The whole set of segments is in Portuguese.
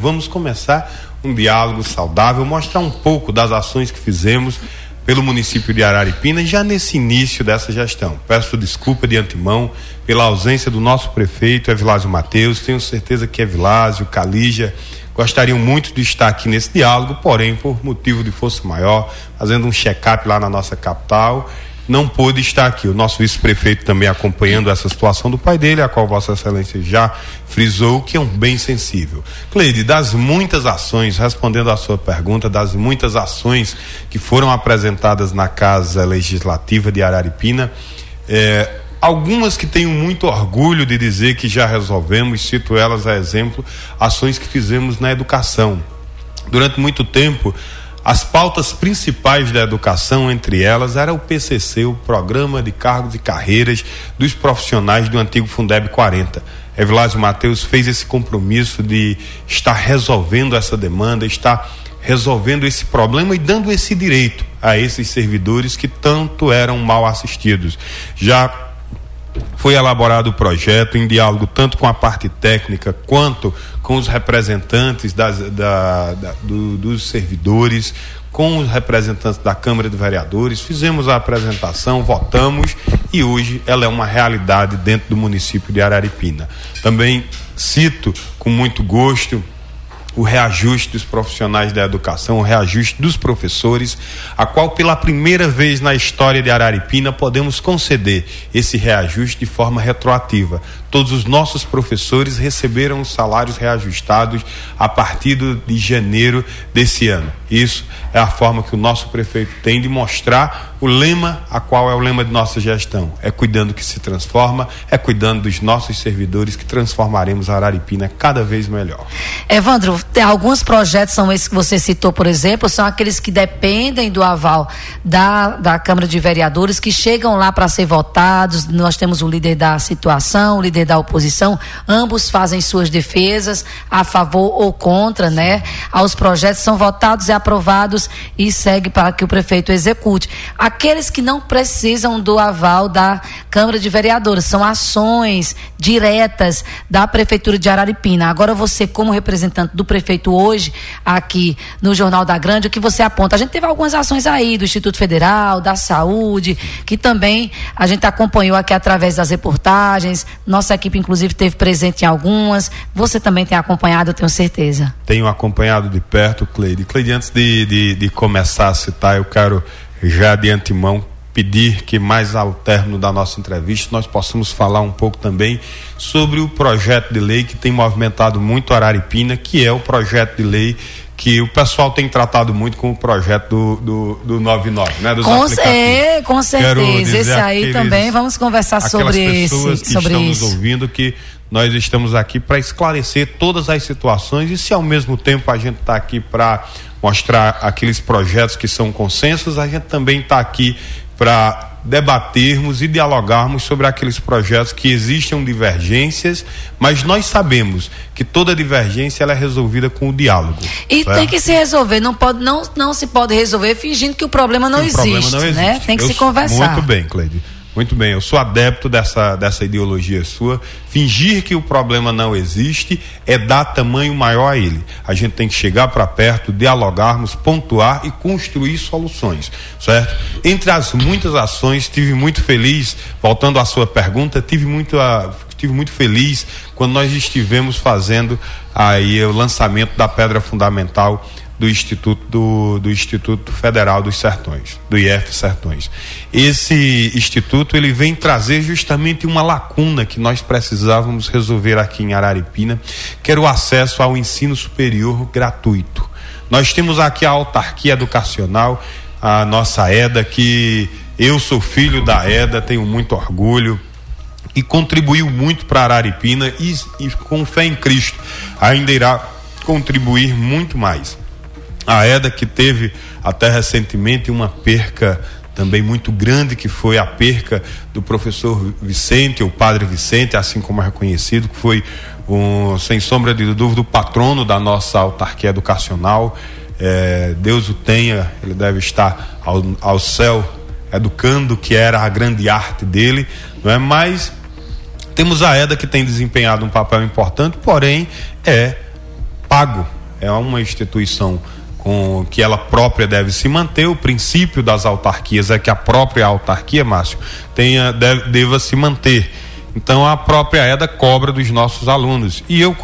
Vamos começar um diálogo saudável, mostrar um pouco das ações que fizemos pelo município de Araripina já nesse início dessa gestão. Peço desculpa de antemão pela ausência do nosso prefeito Evilásio Mateus. Tenho certeza que Evilásio, Calígia gostariam muito de estar aqui nesse diálogo, porém, por motivo de força maior, fazendo um check-up lá na nossa capital, não pôde estar aqui. O nosso vice-prefeito também acompanhando essa situação do pai dele, a qual Vossa Excelência já frisou, que é um bem sensível. Cleide, das muitas ações, respondendo à sua pergunta, das muitas ações que foram apresentadas na Casa Legislativa de Araripina, algumas que tenho muito orgulho de dizer que já resolvemos, cito elas a exemplo, ações que fizemos na educação. Durante muito tempo, as pautas principais da educação, entre elas, era o PCC, o Programa de Cargos e Carreiras dos Profissionais do antigo Fundeb 40. Evilásio Mateus fez esse compromisso de estar resolvendo essa demanda, estar resolvendo esse problema e dando esse direito a esses servidores que tanto eram mal assistidos. Já foi elaborado o projeto em diálogo tanto com a parte técnica quanto com os representantes dos servidores, com os representantes da Câmara de Vereadores. Fizemos a apresentação, votamos e hoje ela é uma realidade dentro do município de Araripina. Também cito com muito gosto o reajuste dos profissionais da educação, o reajuste dos professores, a qual pela primeira vez na história de Araripina podemos conceder esse reajuste de forma retroativa. Todos os nossos professores receberam os salários reajustados a partir de janeiro desse ano. Isso é a forma que o nosso prefeito tem de mostrar o lema, a qual é o lema de nossa gestão. É cuidando que se transforma, é cuidando dos nossos servidores que transformaremos a Araripina cada vez melhor. Evandro, alguns projetos são esses que você citou, por exemplo, são aqueles que dependem do aval da Câmara de Vereadores, que chegam lá para ser votados. Nós temos o líder da situação, o líder da oposição, ambos fazem suas defesas a favor ou contra, né? Os projetos são votados e aprovados e segue para que o prefeito execute. Aqueles que não precisam do aval da Câmara de Vereadores são ações diretas da Prefeitura de Araripina. Agora você, como representante do prefeito hoje, aqui no Jornal da Grande, o que você aponta? A gente teve algumas ações aí do Instituto Federal, da Saúde, que também a gente acompanhou aqui através das reportagens. Nossa equipe, inclusive, esteve presente em algumas. Você também tem acompanhado, eu tenho certeza. Tenho acompanhado de perto, Cleide. Cleide, antes de começar a citar, eu quero já de antemão pedir que mais ao término da nossa entrevista nós possamos falar um pouco também sobre o projeto de lei que tem movimentado muito Araripina, que é o projeto de lei que o pessoal tem tratado muito com o projeto do 99, né? Dos aplicativos. Com certeza. Esse aí também, vamos conversar sobre isso. Aquelas pessoas que estão nos ouvindo, que nós estamos aqui para esclarecer todas as situações e se ao mesmo tempo a gente está aqui para mostrar aqueles projetos que são consensos, a gente também está aqui para debatermos e dialogarmos sobre aqueles projetos que existem divergências, mas nós sabemos que toda divergência ela é resolvida com o diálogo. E certo? Tem que se resolver, não se pode resolver fingindo que o problema não existe, né? Tem que se conversar. Muito bem, Cleide. Muito bem, eu sou adepto dessa ideologia sua. Fingir que o problema não existe é dar tamanho maior a ele. A gente tem que chegar para perto, dialogarmos, pontuar e construir soluções, certo? Entre as muitas ações, estive muito feliz, voltando à sua pergunta, estive muito feliz quando nós estivemos fazendo aí o lançamento da pedra fundamental do Instituto Federal dos Sertões, do IF Sertões. Esse instituto, ele vem trazer justamente uma lacuna que nós precisávamos resolver aqui em Araripina, que era o acesso ao ensino superior gratuito. Nós temos aqui a autarquia educacional, a nossa EDA, que eu sou filho da EDA, tenho muito orgulho, e contribuiu muito para Araripina e com fé em Cristo ainda irá contribuir muito mais. A EDA, que teve até recentemente uma perca também muito grande, que foi a perca do professor Vicente, o padre Vicente, assim como é reconhecido, que foi, sem sombra de dúvida, o patrono da nossa autarquia educacional. Deus o tenha, ele deve estar ao céu educando, que era a grande arte dele, não é? Mas temos a EDA, que tem desempenhado um papel importante, porém pago, é uma instituição com que ela própria deve se manter. O princípio das autarquias é que a própria autarquia, Márcio, deva se manter. Então a própria EDA cobra dos nossos alunos. E eu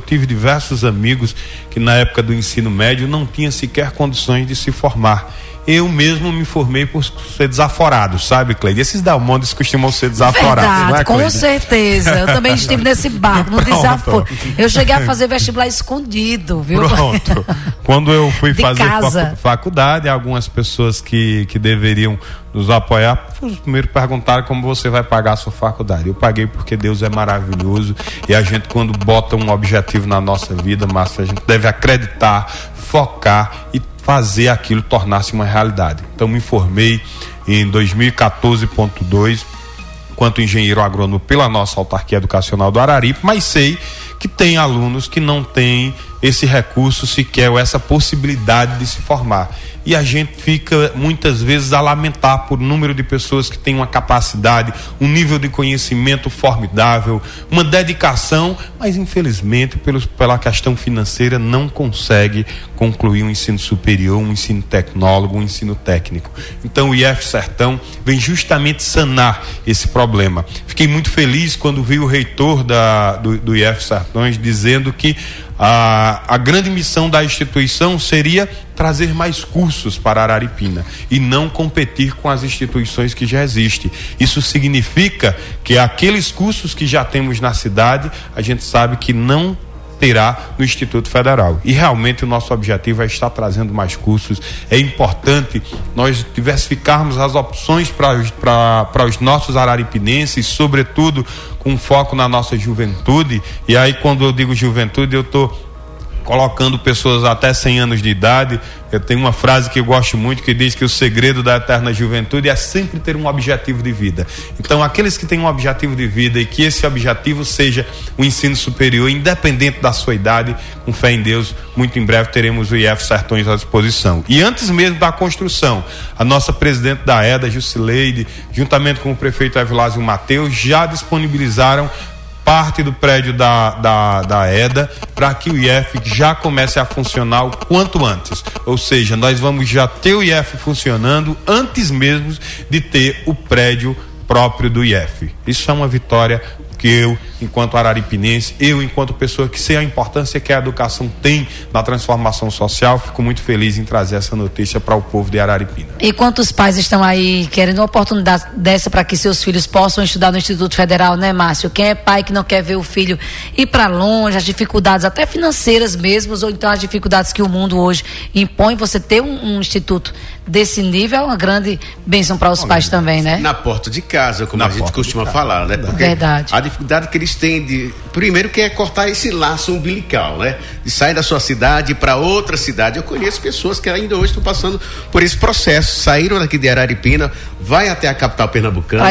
tive diversos amigos que na época do ensino médio não tinham sequer condições de se formar. Eu mesmo me formei por ser desaforado, sabe, Cleide? Esses Dalmondes costumam ser desaforados, verdade, não é, com Cleide? certeza. Eu também estive nesse barco, no desaforo. Eu cheguei a fazer vestibular escondido, viu? Pronto. Quando eu fui fazer faculdade, algumas pessoas que deveriam nos apoiar, primeiro perguntaram como você vai pagar a sua faculdade. Eu paguei porque Deus é maravilhoso, e a gente, quando bota um objetivo na nossa vida, Márcio, a gente deve acreditar, focar e fazer aquilo tornar-se uma realidade. Então me formei em 2014.2 enquanto engenheiro agrônomo pela nossa autarquia educacional do Araripe, mas sei que tem alunos que não têm esse recurso sequer, ou essa possibilidade de se formar. E a gente fica muitas vezes a lamentar por número de pessoas que têm uma capacidade, um nível de conhecimento formidável, uma dedicação, mas infelizmente pela questão financeira não consegue concluir um ensino superior, um ensino tecnólogo, um ensino técnico. Então o IF Sertão vem justamente sanar esse problema. Fiquei muito feliz quando vi o reitor do IF Sertões dizendo que a grande missão da instituição seria trazer mais cursos para Araripina e não competir com as instituições que já existem. Isso significa que aqueles cursos que já temos na cidade, a gente sabe que não terá no Instituto Federal. E realmente o nosso objetivo é estar trazendo mais cursos. É importante nós diversificarmos as opções para os nossos araripinenses, sobretudo com foco na nossa juventude. E aí, quando eu digo juventude, eu estou colocando pessoas até 100 anos de idade. Eu tenho uma frase que eu gosto muito, que diz que o segredo da eterna juventude é sempre ter um objetivo de vida. Então, aqueles que têm um objetivo de vida e que esse objetivo seja o ensino superior, independente da sua idade, com fé em Deus, muito em breve teremos o IF Sertões à disposição. E antes mesmo da construção, a nossa presidente da EDA, Jusileide, juntamente com o prefeito Evilásio Mateus, já disponibilizaram parte do prédio da EDA para que o IF já comece a funcionar o quanto antes. Ou seja, nós vamos já ter o IF funcionando antes mesmo de ter o prédio próprio do IF. Isso é uma vitória que eu, enquanto araripinense, enquanto pessoa que sei a importância que a educação tem na transformação social, fico muito feliz em trazer essa notícia para o povo de Araripina. E quantos pais estão aí querendo uma oportunidade dessa para que seus filhos possam estudar no Instituto Federal, né, Márcio? Quem é pai que não quer ver o filho ir para longe, as dificuldades até financeiras mesmo, ou então as dificuldades que o mundo hoje impõe, você ter um instituto desse nível é uma grande bênção para os pais também, né? Na porta de casa, como a gente costuma falar, né? Porque verdade. A dificuldade que eles têm primeiro que é cortar esse laço umbilical, né? De sair da sua cidade para outra cidade. Eu conheço pessoas que ainda hoje estão passando por esse processo, saíram daqui de Araripina, vai até a capital pernambucana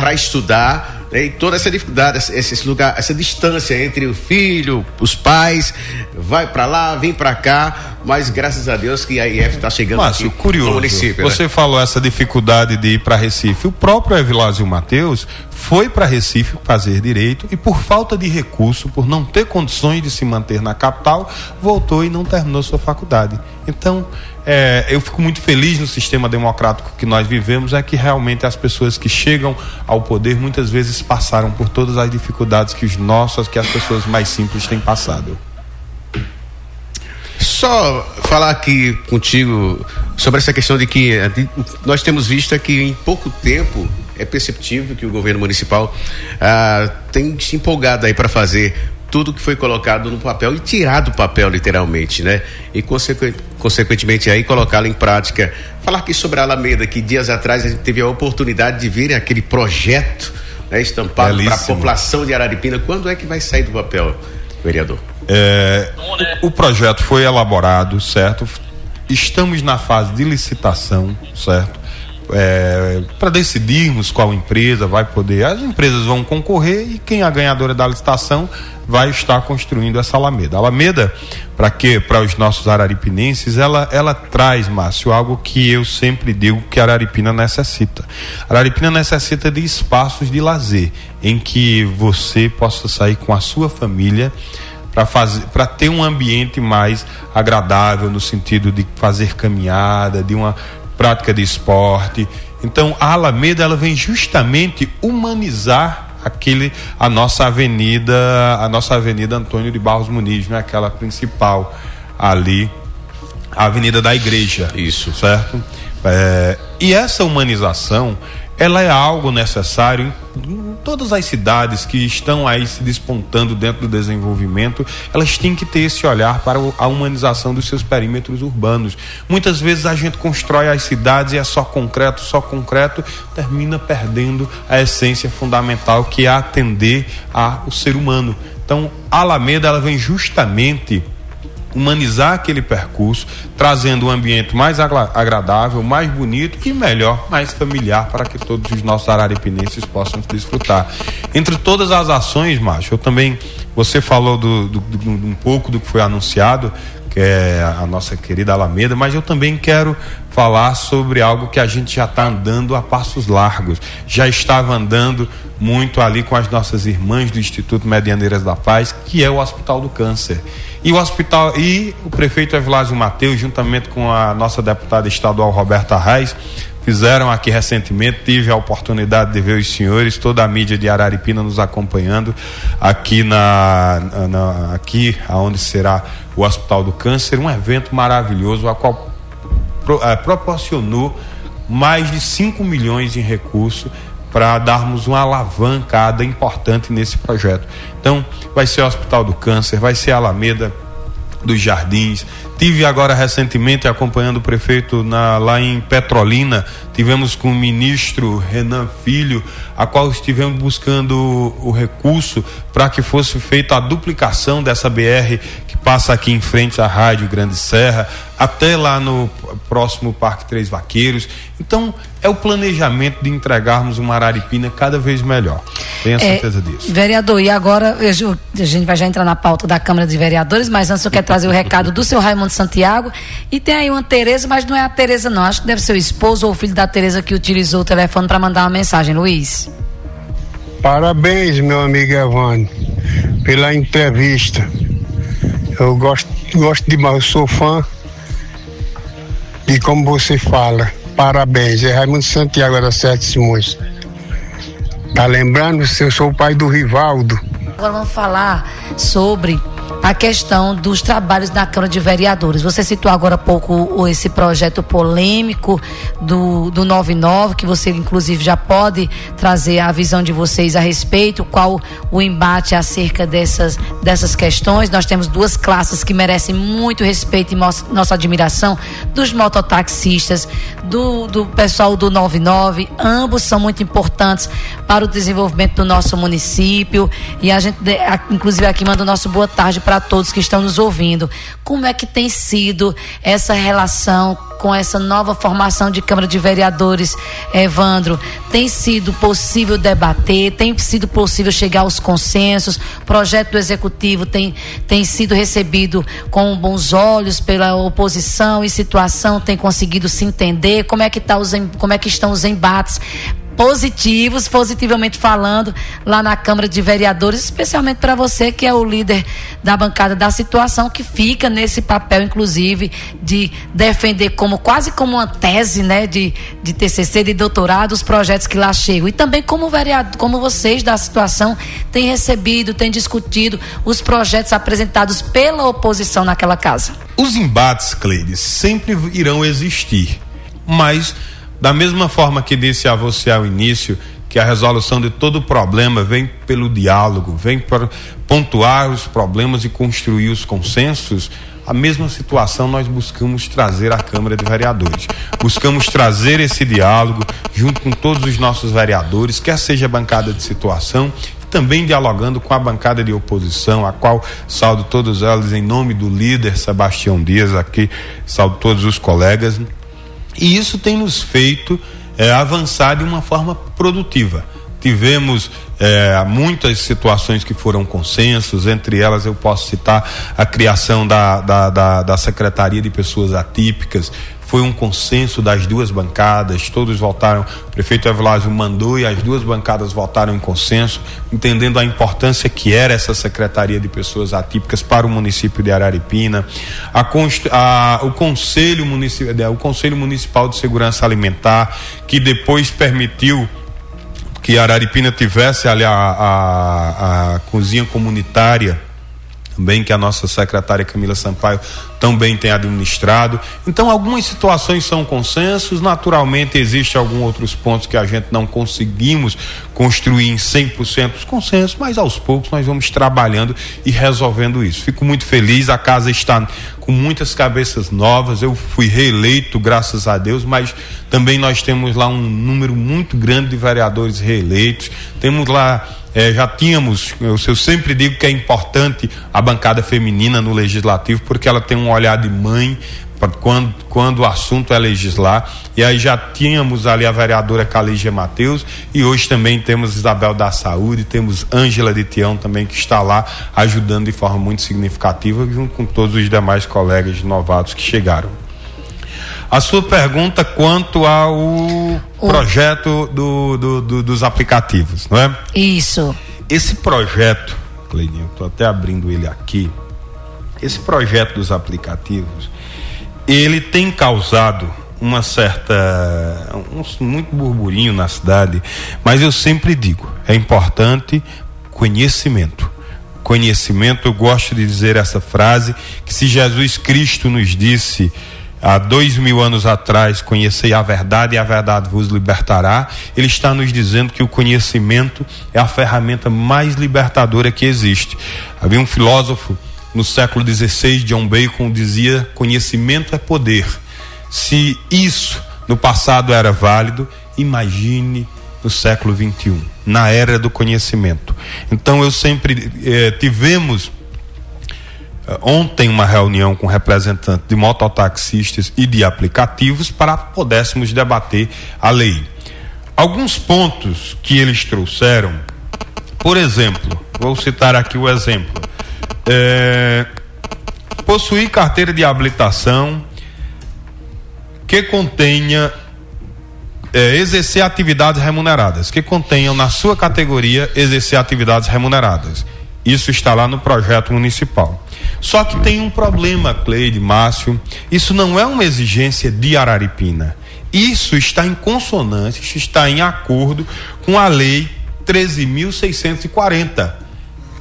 para estudar. E toda essa dificuldade, esse lugar, essa distância entre o filho, os pais, vai para lá, vem para cá, mas graças a Deus que a IF está chegando aqui curioso, no município. Você falou essa dificuldade de ir para Recife. O próprio Evilásio Mateus foi para Recife fazer direito e por falta de recurso, por não ter condições de se manter na capital, voltou e não terminou sua faculdade. Então, eu fico muito feliz no sistema democrático que nós vivemos, é que realmente as pessoas que chegam ao poder muitas vezes passaram por todas as dificuldades que as pessoas mais simples têm passado. Só falar aqui contigo sobre essa questão de que nós temos visto que em pouco tempo é perceptível que o governo municipal tem se empolgado aí para fazer tudo que foi colocado no papel e tirar do papel literalmente, né? E consequentemente aí colocá-lo em prática. Falar aqui sobre a Alameda, que dias atrás a gente teve a oportunidade de ver aquele projeto, né, estampado para a população de Araripina. Quando é que vai sair do papel, vereador? O projeto foi elaborado, certo? Estamos na fase de licitação, certo? Para decidirmos qual empresa vai poder, as empresas vão concorrer e quem é a ganhadora da licitação vai estar construindo essa Alameda. A Alameda, para os nossos araripinenses, ela traz, Márcio, algo que eu sempre digo que a Araripina necessita. A Araripina necessita de espaços de lazer, em que você possa sair com a sua família, para ter um ambiente mais agradável, no sentido de fazer caminhada, de uma prática de esporte. Então a Alameda, ela vem justamente humanizar a nossa avenida Antônio de Barros Muniz, né? Aquela principal ali, a Avenida da Igreja. Isso. Certo? E essa humanização, ela é algo necessário em todas as cidades que estão aí se despontando dentro do desenvolvimento. Elas têm que ter esse olhar para a humanização dos seus perímetros urbanos. Muitas vezes a gente constrói as cidades e é só concreto, termina perdendo a essência fundamental, que é atender ao ser humano. Então a Alameda, ela vem justamente humanizar aquele percurso, trazendo um ambiente mais agradável, mais bonito e melhor, mais familiar, para que todos os nossos araripinenses possam desfrutar. Entre todas as ações, Márcio, você falou um pouco do que foi anunciado, que é a nossa querida Alameda, mas eu também quero falar sobre algo que a gente já está andando a passos largos. Já estava andando muito ali com as nossas irmãs do Instituto Medianeiras da Paz, que é o Hospital do Câncer. E o prefeito Evilásio Mateus, juntamente com a nossa deputada estadual Roberta Reis, fizeram aqui recentemente, tive a oportunidade de ver os senhores, toda a mídia de Araripina nos acompanhando aqui aqui onde será o Hospital do Câncer, um evento maravilhoso, a qual proporcionou mais de 5 milhões em recursos para darmos uma alavancada importante nesse projeto. Então, vai ser o Hospital do Câncer, vai ser a Alameda dos Jardins. Tive agora recentemente acompanhando o prefeito lá em Petrolina, tivemos com o ministro Renan Filho, a qual estivemos buscando o recurso para que fosse feita a duplicação dessa BR que passa aqui em frente à Rádio Grande Serra, até lá no próximo Parque Três Vaqueiros. Então é o planejamento de entregarmos uma Araripina cada vez melhor. Tenha certeza disso. Vereador, e agora a gente vai já entrar na pauta da Câmara de Vereadores, mas antes eu quero trazer o recado do seu Raimundo Santiago, e tem aí uma Tereza, mas não é a Tereza não, acho que deve ser o esposo ou o filho da Tereza que utilizou o telefone para mandar uma mensagem. Luiz. Parabéns, meu amigo Evandro, pela entrevista. Eu gosto demais, eu sou fã de como você fala. Parabéns, é Raimundo Santiago da Sete Simões. Tá lembrando? Eu sou o pai do Rivaldo. Agora vamos falar sobre a questão dos trabalhos na Câmara de Vereadores. Você citou agora há pouco esse projeto polêmico do 99, que você inclusive já pode trazer a visão de vocês a respeito, qual o embate acerca dessas questões. Nós temos duas classes que merecem muito respeito e nossa admiração, dos mototaxistas, do pessoal do 99, ambos são muito importantes para o desenvolvimento do nosso município, e a gente inclusive aqui manda o nosso boa tarde para todos que estão nos ouvindo. Como é que tem sido essa relação com essa nova formação de Câmara de Vereadores, Evandro? Tem sido possível debater? Tem sido possível chegar aos consensos? O projeto do Executivo tem sido recebido com bons olhos pela oposição, e situação tem conseguido se entender? Como é que estão os embates positivamente falando, lá na Câmara de Vereadores, especialmente para você que é o líder da bancada da situação, que fica nesse papel, inclusive, de defender quase como uma tese, né, de TCC, de doutorado, os projetos que lá chegam, e também como vereador, como vocês da situação têm recebido, têm discutido os projetos apresentados pela oposição naquela casa. Os embates, Cleides, sempre irão existir, mas da mesma forma que disse a você ao início, que a resolução de todo problema vem pelo diálogo, vem para pontuar os problemas e construir os consensos, a mesma situação nós buscamos trazer à Câmara de Vereadores. Buscamos trazer esse diálogo junto com todos os nossos vereadores, quer seja a bancada de situação, também dialogando com a bancada de oposição, a qual saúdo todos elas em nome do líder Sebastião Dias, aqui saúdo todos os colegas. E isso tem nos feito avançar de uma forma produtiva. Tivemos muitas situações que foram consensos, entre elas eu posso citar a criação da Secretaria de Pessoas Atípicas. foi um consenso das duas bancadas, todos votaram, o prefeito Evilásio mandou e as duas bancadas votaram em consenso, entendendo a importância que era essa Secretaria de Pessoas Atípicas para o município de Araripina. O Conselho Municipal de Segurança Alimentar, que depois permitiu que Araripina tivesse ali a cozinha comunitária, também que a nossa secretária Camila Sampaio também tem administrado. Então, algumas situações são consensos, naturalmente existem alguns outros pontos que a gente não conseguimos construir em 100% os consensos, mas aos poucos nós vamos trabalhando e resolvendo isso. Fico muito feliz, a casa está com muitas cabeças novas, eu fui reeleito, graças a Deus, mas também nós temos lá um número muito grande de vereadores reeleitos, temos lá já tínhamos, eu sempre digo que é importante a bancada feminina no legislativo, porque ela tem um olhar de mãe quando o assunto é legislar, e aí já tínhamos ali a vereadora Calígia Mateus, e hoje também temos Isabel da Saúde, temos Ângela de Tião também, que está lá ajudando de forma muito significativa, junto com todos os demais colegas novatos que chegaram. A sua pergunta quanto ao projeto dos aplicativos, não é? Isso. Esse projeto, Cleidinho, eu estou até abrindo ele aqui, esse projeto dos aplicativos, ele tem causado muito burburinho na cidade, mas eu sempre digo, é importante conhecimento. Conhecimento, eu gosto de dizer essa frase, que se Jesus Cristo nos disse há 2000 anos atrás, conhecei a verdade e a verdade vos libertará, ele está nos dizendo que o conhecimento é a ferramenta mais libertadora que existe. Havia um filósofo no século XVI, John Bacon, dizia: conhecimento é poder. Se isso no passado era válido, imagine no século XXI, na era do conhecimento. Então eu sempre tivemos ontem uma reunião com representantes de mototaxistas e de aplicativos para pudéssemos debater a lei. Alguns pontos que eles trouxeram, por exemplo, vou citar aqui o exemplo, possuir carteira de habilitação que contenha exercer atividades remuneradas, que contenham na sua categoria exercer atividades remuneradas. Isso está lá no projeto municipal. Só que tem um problema, Cleide, Márcio, isso não é uma exigência de Araripina. Isso está em consonância, isso está em acordo com a lei 13.640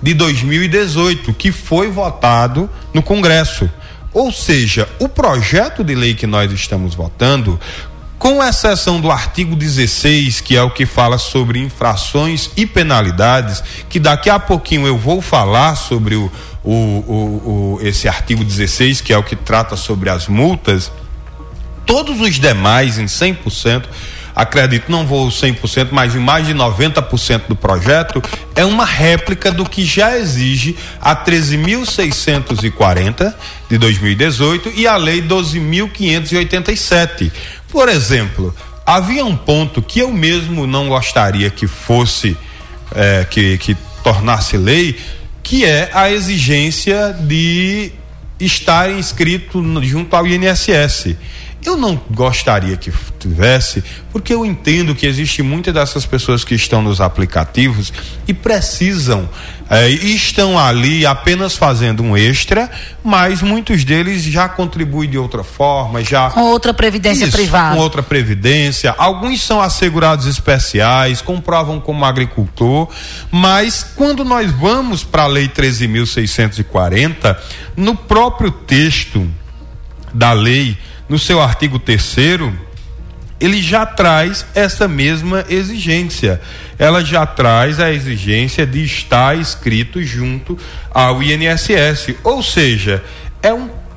de 2018, que foi votado no Congresso. Ou seja, o projeto de lei que nós estamos votando, com exceção do artigo 16, que é o que fala sobre infrações e penalidades, que daqui a pouquinho eu vou falar sobre esse artigo 16, que é o que trata sobre as multas, todos os demais em 100%, acredito, não vou 100%, mas em mais de 90% do projeto, é uma réplica do que já exige a 13.640 de 2018 e a lei 12.587. Por exemplo, havia um ponto que eu mesmo não gostaria que fosse, que tornasse lei, que é a exigência de estar inscrito junto ao INSS. Eu não gostaria que tivesse, porque eu entendo que existe muitas dessas pessoas que estão nos aplicativos e precisam, e estão ali apenas fazendo um extra, mas muitos deles já contribuem de outra forma, já com outra previdência privada. Com outra previdência, alguns são assegurados especiais, comprovam como agricultor, mas quando nós vamos para a lei 13.640, no próprio texto da lei, no seu artigo 3º, ele já traz essa mesma exigência. Ela já traz a exigência de estar inscrito junto ao INSS. Ou seja,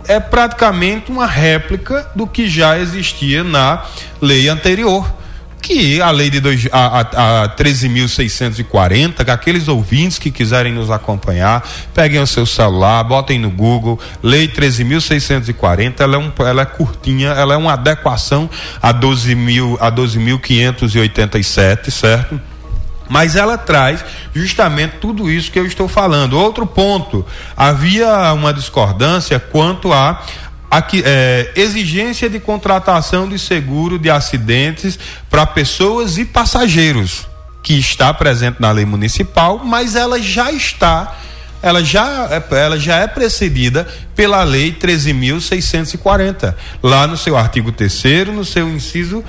é praticamente uma réplica do que já existia na lei anterior. Que a lei de 13.640, que aqueles ouvintes que quiserem nos acompanhar, peguem o seu celular, botem no Google, lei 13.640, ela é curtinha, ela é uma adequação a 12.587, certo? Mas ela traz justamente tudo isso que eu estou falando. Outro ponto, havia uma discordância quanto a Aqui, exigência de contratação de seguro de acidentes para pessoas e passageiros, que está presente na lei municipal, mas ela já é precedida pela lei 13.640, lá no seu artigo 3º, no seu inciso.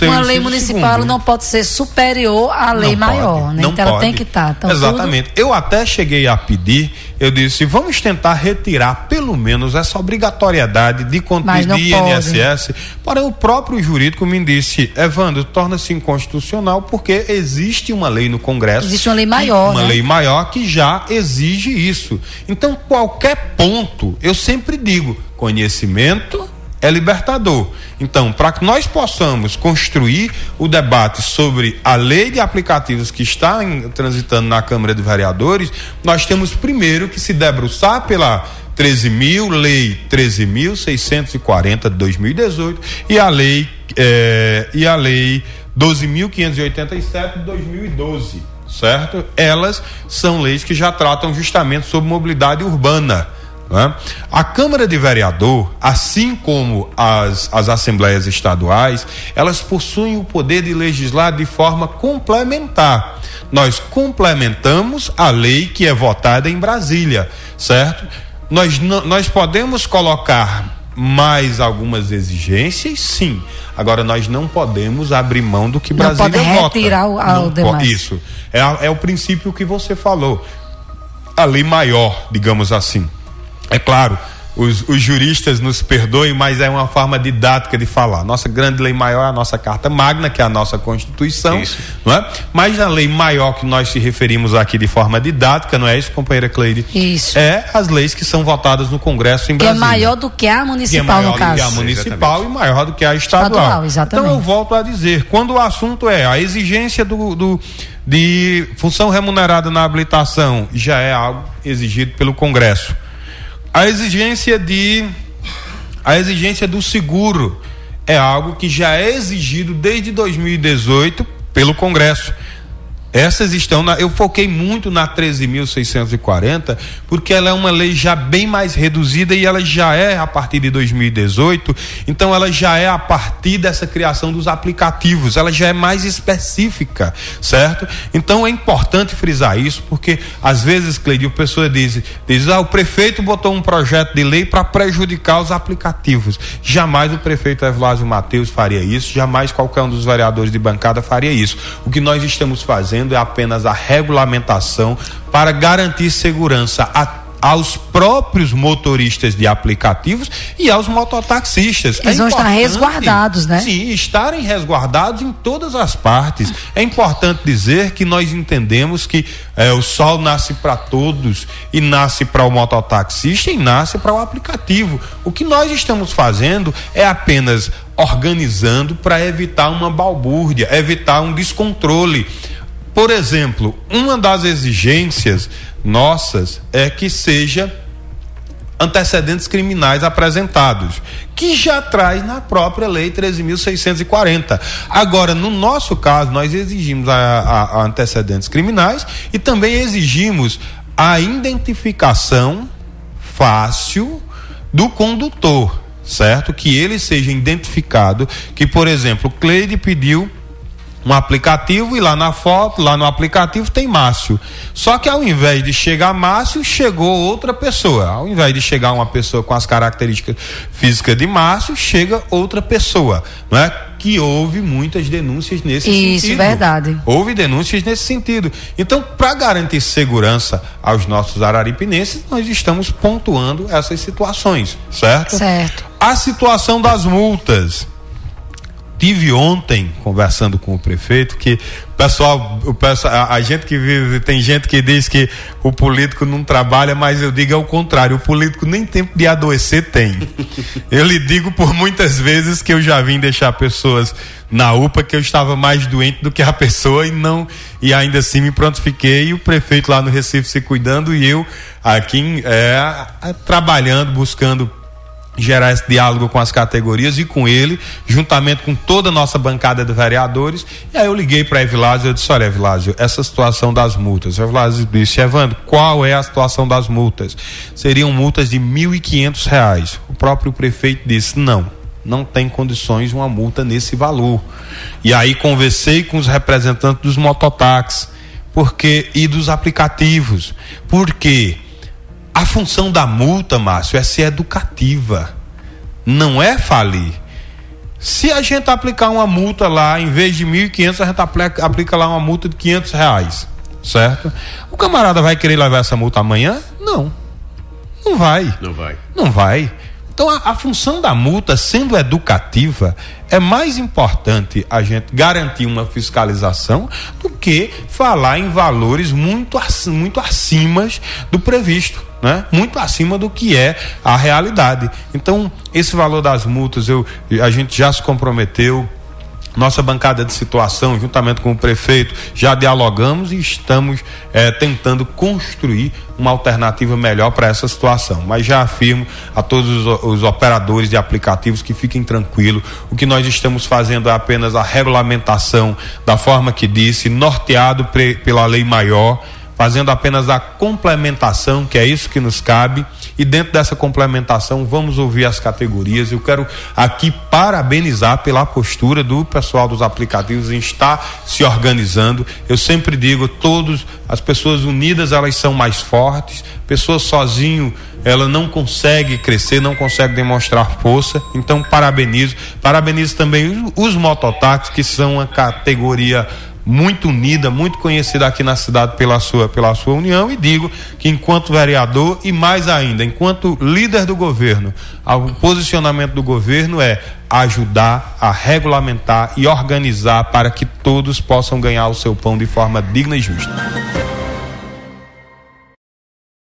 Uma lei municipal não pode ser superior à lei maior, né? Então ela tem que estar. Então, exatamente. Eu até cheguei a pedir, eu disse, vamos tentar retirar pelo menos essa obrigatoriedade de contribuir de INSS. Para o próprio jurídico me disse, Evandro, torna-se inconstitucional porque existe uma lei no Congresso. Existe uma lei maior, uma lei maior que já exige isso. Então, qualquer ponto, eu sempre digo, conhecimento é libertador. Então, para que nós possamos construir o debate sobre a lei de aplicativos que está transitando na Câmara de Vereadores, nós temos primeiro que se debruçar pela lei 13.640 de 2018 e a lei 12.587 de 2012, certo? Elas são leis que já tratam justamente sobre mobilidade urbana. A Câmara de Vereador, assim como as Assembleias Estaduais, elas possuem o poder de legislar de forma complementar. Nós complementamos a lei que é votada em Brasília, certo? Nós podemos colocar mais algumas exigências, sim. Agora, nós não podemos abrir mão do que Brasília vota. Não pode retirar o demais. Isso. É o princípio que você falou. A lei maior, digamos assim. É claro, os juristas nos perdoem, mas é uma forma didática de falar. Nossa grande lei maior é a nossa Carta Magna, que é a nossa Constituição, não é? Mas a lei maior que nós se referimos aqui de forma didática, não é isso, companheira Cleide? Isso. É as leis que são votadas no Congresso em Brasília. Que é maior do que a municipal, no caso. Que é maior do que a municipal. Exatamente. E maior do que a estadual. Exatamente. Então eu volto a dizer, quando o assunto é a exigência de função remunerada na habilitação, já é algo exigido pelo Congresso. A exigência do seguro é algo que já é exigido desde 2018 pelo Congresso. Essas estão eu foquei muito na 13.640 porque ela é uma lei já bem mais reduzida e ela já é a partir de 2018, então ela já é a partir dessa criação dos aplicativos, ela já é mais específica, certo? Então é importante frisar isso, porque às vezes, Cleide, a pessoa diz, o prefeito botou um projeto de lei para prejudicar os aplicativos. Jamais o prefeito Evlásio Mateus faria isso, jamais qualquer um dos vereadores de bancada faria isso. O que nós estamos fazendo é apenas a regulamentação para garantir segurança aos próprios motoristas de aplicativos e aos mototaxistas. Eles vão estar resguardados, né? Sim, estarem resguardados em todas as partes. É importante dizer que nós entendemos que o sol nasce para todos e nasce para o mototaxista e nasce para o aplicativo. O que nós estamos fazendo é apenas organizando para evitar uma balbúrdia, evitar um descontrole. Por exemplo, uma das exigências nossas é que seja antecedentes criminais apresentados, que já traz na própria lei 13.640. Agora, no nosso caso, nós exigimos a antecedentes criminais e também exigimos a identificação fácil do condutor, certo? Que ele seja identificado, que, por exemplo, Cleide pediu um aplicativo e lá na foto, lá no aplicativo tem Márcio. Só que ao invés de chegar Márcio, chegou outra pessoa. Ao invés de chegar uma pessoa com as características físicas de Márcio, chega outra pessoa, não é? Que houve muitas denúncias nesse sentido. Isso, verdade. Houve denúncias nesse sentido. Então, para garantir segurança aos nossos araripinenses, nós estamos pontuando essas situações, certo? Certo. A situação das multas. Tive ontem conversando com o prefeito que a gente que vive, tem gente que diz que o político não trabalha, mas eu digo ao contrário, o político nem tempo de adoecer tem. Eu lhe digo por muitas vezes que eu já vim deixar pessoas na UPA que eu estava mais doente do que a pessoa e ainda assim me prontifiquei, e o prefeito lá no Recife se cuidando e eu aqui trabalhando, buscando gerar esse diálogo com as categorias e com ele, juntamente com toda a nossa bancada de vereadores. E aí eu liguei para Evilásio e eu disse: olha, Evilásio, essa situação das multas. O Evilásio disse: Evandro, qual é a situação das multas? Seriam multas de R$1.500. O próprio prefeito disse: não tem condições uma multa nesse valor. E aí conversei com os representantes dos mototáxis e dos aplicativos, porque a função da multa, Márcio, é ser educativa, não é falir. Se a gente aplicar uma multa lá, em vez de R$1.500, a gente aplica lá uma multa de R$500, certo? O camarada vai querer levar essa multa amanhã? Não vai. Então a função da multa, sendo educativa, é mais importante a gente garantir uma fiscalização do que falar em valores muito acima do previsto, né? Muito acima do que é a realidade. Então, esse valor das multas, a gente já se comprometeu. Nossa bancada de situação, juntamente com o prefeito, já dialogamos e estamos tentando construir uma alternativa melhor para essa situação. Mas já afirmo a todos os operadores de aplicativos que fiquem tranquilos. O que nós estamos fazendo é apenas a regulamentação da forma que disse, norteado pela lei maior, fazendo apenas a complementação, que é isso que nos cabe, e dentro dessa complementação vamos ouvir as categorias. Eu quero aqui parabenizar pela postura do pessoal dos aplicativos em estar se organizando. Eu sempre digo, as pessoas unidas, elas são mais fortes. Pessoa sozinho, ela não consegue crescer, não consegue demonstrar força. Então parabenizo também os mototáxis, que são uma categoria muito unida, muito conhecida aqui na cidade pela sua união, e digo que enquanto vereador e mais ainda, enquanto líder do governo, o posicionamento do governo é ajudar a regulamentar e organizar para que todos possam ganhar o seu pão de forma digna e justa.